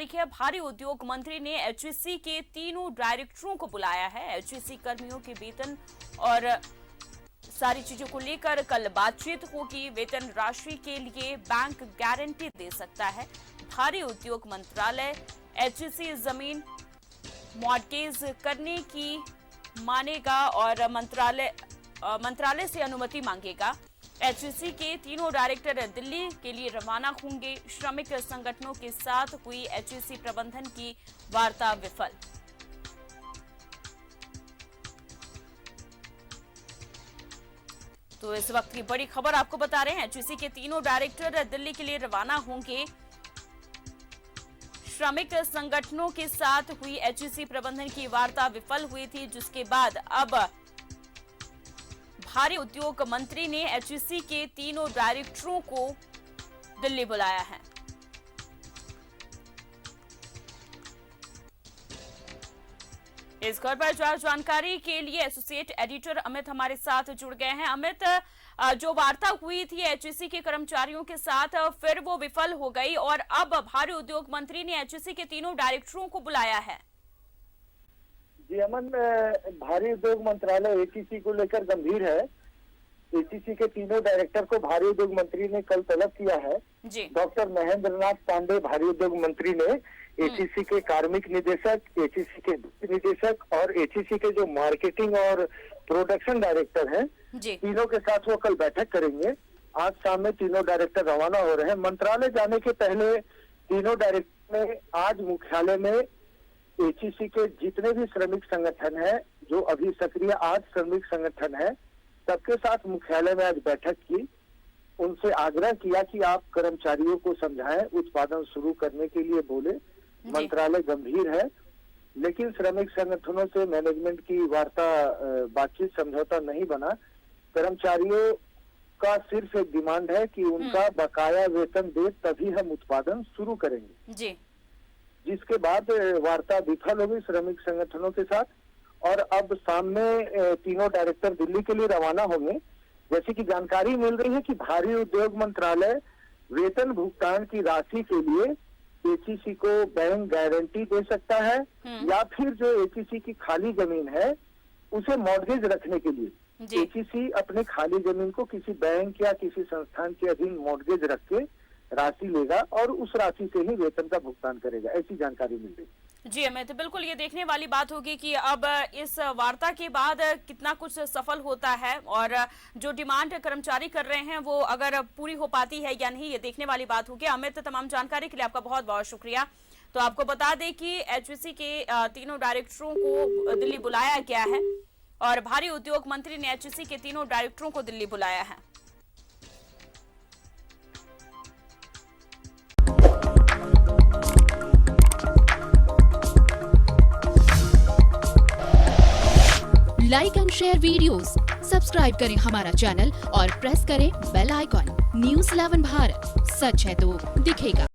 तारीख है, भारी उद्योग मंत्री ने एचईसी के तीनों डायरेक्टरों को बुलाया है। एचईसी कर्मियों के वेतन और सारी चीजों को लेकर कल बातचीत होगी। वेतन राशि के लिए बैंक गारंटी दे सकता है। भारी उद्योग मंत्रालय एचईसी जमीन मॉर्गेज करने की मानेगा और मंत्रालय से अनुमति मांगेगा। एचईसी के तीनों डायरेक्टर दिल्ली के लिए रवाना होंगे। श्रमिक संगठनों के साथ हुई एचईसी प्रबंधन की वार्ता विफल। तो इस वक्त की बड़ी खबर आपको बता रहे हैं, एचईसी के तीनों डायरेक्टर दिल्ली के लिए रवाना होंगे। श्रमिक संगठनों के साथ हुई एचईसी प्रबंधन की वार्ता विफल हुई थी, जिसके बाद अब भारी उद्योग मंत्री ने एचईसी के तीनों डायरेक्टरों को दिल्ली बुलाया है। इस खबर पर ज्यादा जानकारी के लिए एसोसिएट एडिटर अमित हमारे साथ जुड़ गए हैं। अमित, जो वार्ता हुई थी एचईसी के कर्मचारियों के साथ, फिर वो विफल हो गई और अब भारी उद्योग मंत्री ने एचईसी के तीनों डायरेक्टरों को बुलाया है। जी अमन, भारी उद्योग मंत्रालय एचईसी को लेकर गंभीर है। एचईसी के तीनों डायरेक्टर को भारी उद्योग मंत्री ने कल तलब किया है। डॉक्टर महेंद्र नाथ पांडे भारी उद्योग मंत्री ने एचईसी के कार्मिक निदेशक, एचईसी के निदेशक और एचईसी के जो मार्केटिंग और प्रोडक्शन डायरेक्टर हैं, तीनों के साथ वो कल बैठक करेंगे। आज शाम में तीनों डायरेक्टर रवाना हो रहे हैं। मंत्रालय जाने के पहले तीनों डायरेक्टर ने आज मुख्यालय में एचईसी के जितने भी श्रमिक संगठन हैं, जो अभी सक्रिय 8 श्रमिक संगठन हैं, सबके साथ मुख्यालय में आज बैठक की। उनसे आग्रह किया कि आप कर्मचारियों को समझाएं, उत्पादन शुरू करने के लिए बोले। मंत्रालय गंभीर है, लेकिन श्रमिक संगठनों से मैनेजमेंट की वार्ता, बातचीत, समझौता नहीं बना। कर्मचारियों का सिर्फ एक डिमांड है कि उनका बकाया वेतन दे, तभी हम उत्पादन शुरू करेंगे। जिसके बाद वार्ता विफल होगी श्रमिक संगठनों के साथ और अब सामने तीनों डायरेक्टर दिल्ली के लिए रवाना होंगे। जैसे कि जानकारी मिल रही है कि भारी उद्योग मंत्रालय वेतन भुगतान की राशि के लिए एचईसी को बैंक गारंटी दे सकता है या फिर जो एचईसी की खाली जमीन है उसे मॉर्गेज रखने के लिए एचईसी अपने खाली जमीन को किसी बैंक या किसी संस्थान के अधीन मॉर्गेज रख के राशि लेगा और उस राशि से ही वेतन का भुगतान करेगा। ऐसी जानकारी मिल रही। जी अमित, तो बिल्कुल ये देखने वाली बात होगी कि अब इस वार्ता के बाद कितना कुछ सफल होता है और जो डिमांड कर्मचारी कर रहे हैं वो अगर पूरी हो पाती है या नहीं, ये देखने वाली बात होगी। अमित, तमाम जानकारी के लिए आपका बहुत बहुत शुक्रिया। तो आपको बता दें कि एचईसी के तीनों डायरेक्टरों को दिल्ली बुलाया गया है और भारी उद्योग मंत्री ने एचईसी के तीनों डायरेक्टरों को दिल्ली बुलाया है। Like and share videos, subscribe करें हमारा चैनल और प्रेस करें बेल आइकॉन। न्यूज़ 11 भारत, सच है तो दिखेगा।